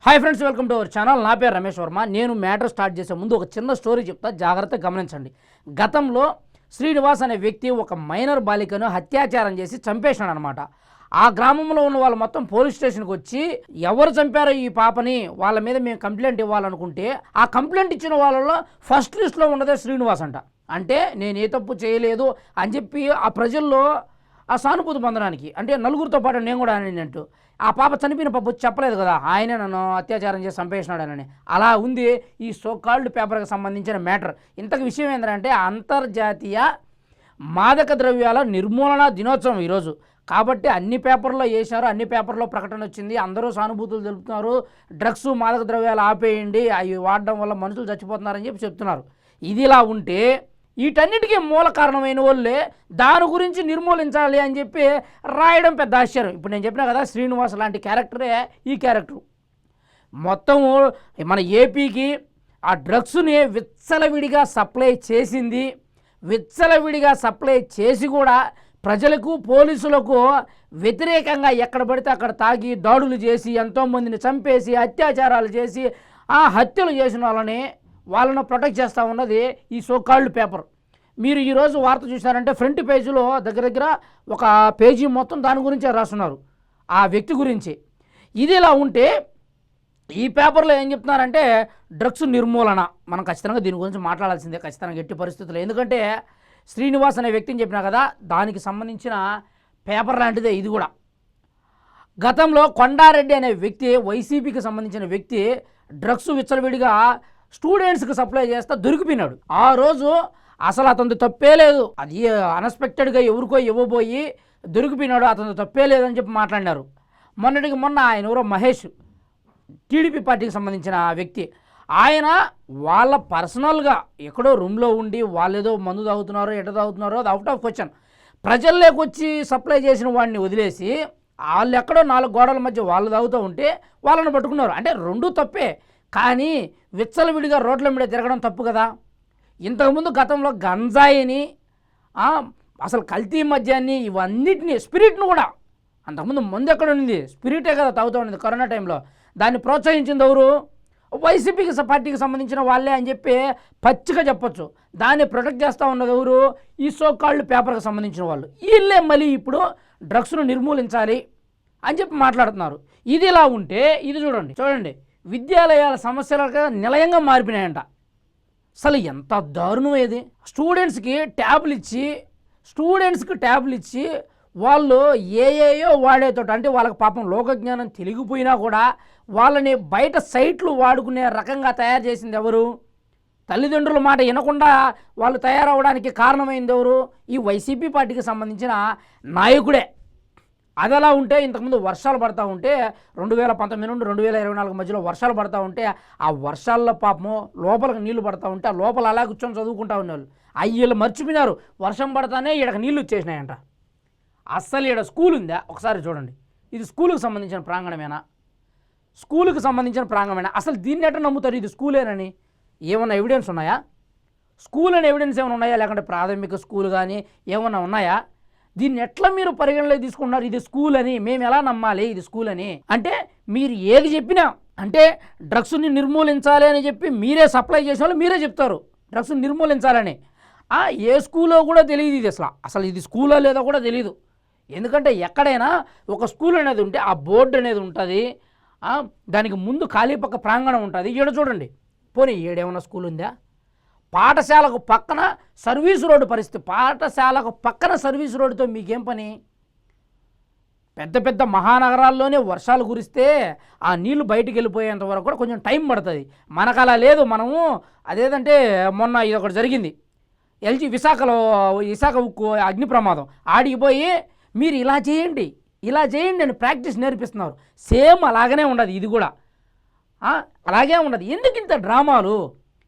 Hi friends, welcome to our channel. నా పేరు రమేష్ వర్మ. నేను మ్యాటర్ స్టార్ట్ చేసే ముందు ఒక చిన్న స్టోరీ చెప్తా, జాగ్రత్తగా గమనించండి. గతంలో శ్రీనివాస్ అనే వ్యక్తి ఒక మైనర్ బాలికను అత్యాచారం చేసి చంపేశాడు అనమాట. ఆ గ్రామంలో ఉన్న వాళ్ళు మొత్తం పోలీస్ స్టేషన్కి వచ్చి ఎవరు చంపారో ఈ పాపని, వాళ్ళ మీద మేము కంప్లైంట్ ఇవ్వాలనుకుంటే ఆ కంప్లైంట్ ఇచ్చిన వాళ్ళలో ఫస్ట్ లిస్ట్లో ఉన్నదే శ్రీనివాస్ అంట. అంటే నేను ఏ తప్పు చేయలేదు అని చెప్పి ఆ ప్రజల్లో ఆ సానుభూతి పొందడానికి, అంటే నలుగురితో పాటు నేను కూడా అనినట్టు, ఆ పాప చనిపోయిన పాప చెప్పలేదు కదా ఆయనే నన్ను అత్యాచారం చేసి చంపేసినాడనని. అలా ఉంది ఈ సోకాల్డ్ పేపర్కి సంబంధించిన మ్యాటర్. ఇంతకు విషయం ఏంటంటే అంతర్జాతీయ మాదక ద్రవ్యాల నిర్మూలన దినోత్సవం ఈరోజు. కాబట్టి అన్ని పేపర్లో వేశారు, అన్ని పేపర్లో ప్రకటన వచ్చింది, అందరూ సానుభూతులు తెలుపుతున్నారు. డ్రగ్స్ మాదక ద్రవ్యాలు ఆపేయండి, అవి వాడడం వల్ల మనుషులు చచ్చిపోతున్నారని చెప్పి చెప్తున్నారు. ఇదిలా ఉంటే వీటన్నిటికీ మూల కారణమైన వాళ్ళే దాని గురించి నిర్మూలించాలి అని చెప్పి రాయడం పెద్ద ఆశ్చర్యం. ఇప్పుడు నేను చెప్పినా కదా, శ్రీనివాస్ లాంటి క్యారెక్టరే ఈ క్యారెక్టరు. మొత్తం మన ఏపీకి ఆ డ్రగ్స్ని విచ్చలవిడిగా సప్లై చేసింది. విచ్చలవిడిగా సప్లై చేసి కూడా ప్రజలకు పోలీసులకు వ్యతిరేకంగా ఎక్కడ పడితే అక్కడ తాగి దాడులు చేసి ఎంతోమందిని చంపేసి అత్యాచారాలు చేసి ఆ హత్యలు చేసిన వాళ్ళను ప్రొటెక్ట్ చేస్తూ ఉన్నది ఈ సోకాల్డ్ పేపర్. మీరు ఈరోజు వార్త చూసారంటే ఫ్రంట్ పేజీలో దగ్గర ఒక పేజీ మొత్తం దాని గురించే రాస్తున్నారు, ఆ వ్యక్తి గురించి. ఇది ఇలా ఉంటే ఈ పేపర్లో ఏం చెప్తున్నారంటే డ్రగ్స్ నిర్మూలన. మనం ఖచ్చితంగా దీని గురించి మాట్లాడాల్సిందే, ఖచ్చితంగా ఎట్టి పరిస్థితుల్లో. ఎందుకంటే శ్రీనివాస్ అనే వ్యక్తిని చెప్పినా కదా, దానికి సంబంధించిన పేపర్ లాంటిదే ఇది కూడా. గతంలో కొండారెడ్డి అనే వ్యక్తి, వైసీపీకి సంబంధించిన వ్యక్తి, డ్రగ్స్ విచ్చలవిడిగా స్టూడెంట్స్కి సప్లై చేస్తా దొరికిపోయినాడు. ఆ రోజు అసలు అతను తప్పే లేదు, అది అన్ఎక్స్పెక్టెడ్గా ఎవరికో ఇవ్వబోయి దొరికిపోయినాడు, అతను తప్పే లేదని చెప్పి మాట్లాడినారు. మొన్నటికి మొన్న ఆయన ఎవరో మహేష్, టీడీపీ పార్టీకి సంబంధించిన వ్యక్తి, ఆయన వాళ్ళ పర్సనల్గా ఎక్కడో రూమ్లో ఉండి వాళ్ళేదో మందు తాగుతున్నారో ఎట తాగుతున్నారో అది అవుట్ ఆఫ్ క్వశ్చన్. ప్రజల్లోకి వచ్చి సప్లై చేసిన వాడిని వదిలేసి వాళ్ళు ఎక్కడో 4 గోడల మధ్య వాళ్ళు తాగుతూ ఉంటే వాళ్ళని పట్టుకున్నారు. అంటే రెండూ తప్పే, కానీ విచ్చలవిడిగా రోడ్ల మీద తిరగడం తప్పు కదా. ఇంతకుముందు గతంలో గంజాయిని, అసలు కల్తీ మద్యాన్ని, ఇవన్నిటిని, స్పిరిట్ను కూడా, అంతకుముందు ముందు ఎక్కడ ఉంది, స్పిరిటే కదా తాగుతూ ఉండేది కరోనా టైంలో. దాన్ని ప్రోత్సహించింది ఎవరు? వైసీపీకి పార్టీకి సంబంధించిన వాళ్ళే అని చెప్పి పచ్చిగా చెప్పొచ్చు. దాన్ని ప్రొటెక్ట్ చేస్తూ ఉన్నది ఎవరు? ఈ సోకాల్డ్ పేపర్కి సంబంధించిన వాళ్ళు. వీళ్ళే మళ్ళీ ఇప్పుడు డ్రగ్స్ను నిర్మూలించాలి అని చెప్పి మాట్లాడుతున్నారు. ఇది ఇలా ఉంటే ఇది చూడండి విద్యాలయాల సమస్యలుగా నిలయంగా మారిపోయినాయంట. అసలు ఎంత దారుణం ఏది! స్టూడెంట్స్కి ట్యాబ్లు ఇచ్చి వాళ్ళు ఏయో వాడేతోటి, అంటే వాళ్ళకి పాపం లోకజ్ఞానం తెలిగిపోయినా కూడా వాళ్ళని బయట సైట్లు వాడుకునే రకంగా తయారు చేసింది ఎవరు? తల్లిదండ్రుల మాట వినకుండా వాళ్ళు తయారవడానికి కారణమైంది ఎవరు? ఈ వైసీపీ పార్టీకి సంబంధించిన నాయకుడే. అది అలా ఉంటే ఇంతకుముందు వర్షాలు పడతా ఉంటే 2019 నుండి 2024 మధ్యలో వర్షాలు పడతా ఉంటే ఆ వర్షాల్లో పాపము లోపలికి నీళ్లు పడతా ఉంటే ఆ లోపల అలా కూర్చొని చదువుకుంటా ఉండేవాళ్ళు. వీళ్ళు మర్చిపోయినారు, వర్షం పడతానే ఈడకి నీళ్ళు వచ్చేసినాయంట. అస్సలు ఈడ స్కూల్ ఉందా? ఒకసారి చూడండి. ఇది స్కూలుకి సంబంధించిన ప్రాంగణమేనా? అసలు దీన్ని ఎట్లా నమ్ముతారు ఇది స్కూలేనని? ఏమన్నా ఎవిడెన్స్ ఉన్నాయా? స్కూల్ అనే ఎవిడెన్స్ ఏమైనా ఉన్నాయా? లేకుంటే ప్రాథమిక స్కూల్ కానీ ఏమన్నా ఉన్నాయా? దీన్ని ఎట్లా మీరు పరిగణలో తీసుకున్నారు ఇది స్కూల్ అని? మేము ఎలా నమ్మాలి ఇది స్కూల్ అని? అంటే మీరు ఏది చెప్పినా, అంటే డ్రగ్స్ని నిర్మూలించాలి అని చెప్పి మీరే సప్లై చేసిన వాళ్ళు మీరే చెప్తారు డ్రగ్స్ని నిర్మూలించాలని. ఏ స్కూల్లో కూడా తెలియదు ఇది, అసలు ఇది స్కూల్లో లేదో కూడా తెలియదు. ఎందుకంటే ఎక్కడైనా ఒక స్కూల్ అనేది ఉంటే ఆ బోర్డు అనేది ఉంటుంది, దానికి ముందు ఖాళీ పక్క ప్రాంగణం ఉంటుంది. ఈడ చూడండి, పోనీ ఏడేమన్నా స్కూల్ ఉందా? పాఠశాలకు పక్కన సర్వీస్ రోడ్డు పరిస్థితి, పాఠశాలకు పక్కన సర్వీస్ రోడ్డుతో మీకేం పని? పెద్ద మహానగరాల్లోనే వర్షాలు కురిస్తే ఆ నీళ్లు బయటికి వెళ్ళిపోయేంత వరకు కూడా కొంచెం టైం పడుతుంది. మనకు అలా లేదు. మనము అదేదంటే మొన్న ఇది ఒకటి జరిగింది, విశాఖ ఉక్కు అగ్ని ప్రమాదం. ఆడికిపోయి మీరు ఇలా చేయండి అని ప్రాక్టీస్ నేర్పిస్తున్నారు. సేమ్ అలాగనే ఉండదు ఇది కూడా, అలాగే ఉండదు. ఎందుకు ఇంత డ్రామాలు?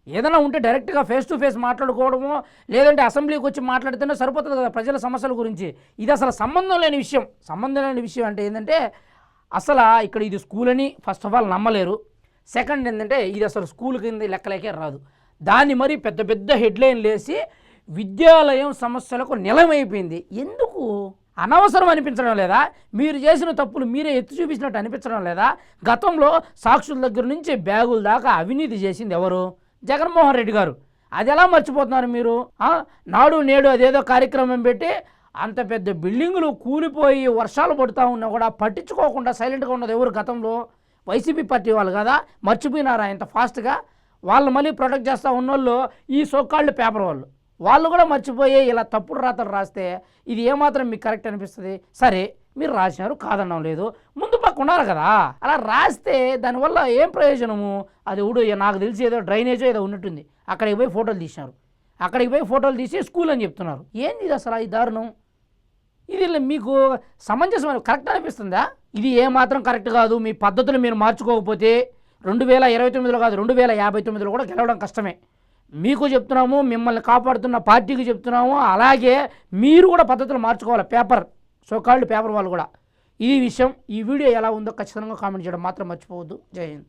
ఏదైనా ఉంటే డైరెక్ట్గా ఫేస్ టు ఫేస్ మాట్లాడుకోవడమో, లేదంటే అసెంబ్లీకి వచ్చి మాట్లాడితేనే సరిపోతుంది కదా ప్రజల సమస్యల గురించి. ఇది అసలు సంబంధం లేని విషయం. అంటే ఏంటంటే అసలు ఇక్కడ ఇది స్కూల్ అని ఫస్ట్ ఆఫ్ ఆల్ నమ్మలేరు. సెకండ్ ఏంటంటే ఇది అసలు స్కూల్ కింద లెక్కలేకే రాదు. దాన్ని మరి పెద్ద హెడ్లైన్లు వేసి విద్యాలయం సమస్యలకు నిలమైపోయింది. ఎందుకు? అనవసరం అనిపించడం లేదా? మీరు చేసిన తప్పులు మీరే ఎత్తి చూపించినట్టు అనిపించడం లేదా? గతంలో సాక్షుల దగ్గర నుంచి బ్యాగుల దాకా అవినీతి చేసింది ఎవరు? జగన్మోహన్ రెడ్డి గారు. అది ఎలా మర్చిపోతున్నారు మీరు? నాడు నేడు అదేదో కార్యక్రమం పెట్టి అంత పెద్ద బిల్డింగులు కూలిపోయి వర్షాలు పడుతూ ఉన్నా కూడా పట్టించుకోకుండా సైలెంట్గా ఉన్నది ఎవరు గతంలో? వైసీపీ పార్టీ వాళ్ళు కదా. మర్చిపోయినారా ఇంత ఫాస్ట్గా? వాళ్ళు మళ్ళీ ప్రొటెక్ట్ చేస్తూ ఉన్నోళ్ళు ఈ సోకాళ్ళు పేపర్ వాళ్ళు కూడా మర్చిపోయి ఇలా తప్పుడు రాతలు రాస్తే ఇది ఏమాత్రం మీకు కరెక్ట్ అనిపిస్తుంది? సరే మీరు రాసినారు, కాదనడం లేదు, ముందు పక్క ఉన్నారు కదా. అలా రాస్తే దానివల్ల ఏం ప్రయోజనము? అది ఇప్పుడు నాకు తెలిసి ఏదో డ్రైనేజో ఏదో ఉన్నట్టుంది, అక్కడికి పోయి ఫోటోలు తీసినారు, అక్కడికి పోయి ఫోటోలు తీసి స్కూల్ అని చెప్తున్నారు. ఏంది ఇది అసలు ఈ దారుణం? ఇది మీకు సమంజసం కరెక్ట్ అనిపిస్తుందా? ఇది ఏమాత్రం కరెక్ట్ కాదు. మీ పద్ధతులు మీరు మార్చుకోకపోతే 2029లో కాదు 2059లో కూడా గెలవడం కష్టమే. మీకు చెప్తున్నాము, మిమ్మల్ని కాపాడుతున్న పార్టీకి చెప్తున్నాము. అలాగే మీరు కూడా పద్ధతులు మార్చుకోవాలి. పేపర్ వాళ్ళు కూడా. ఇది విషయం. ఈ వీడియో ఎలా ఉందో ఖచ్చితంగా కామెంట్ చేయడం మాత్రం మర్చిపోవద్దు. జై హింద్.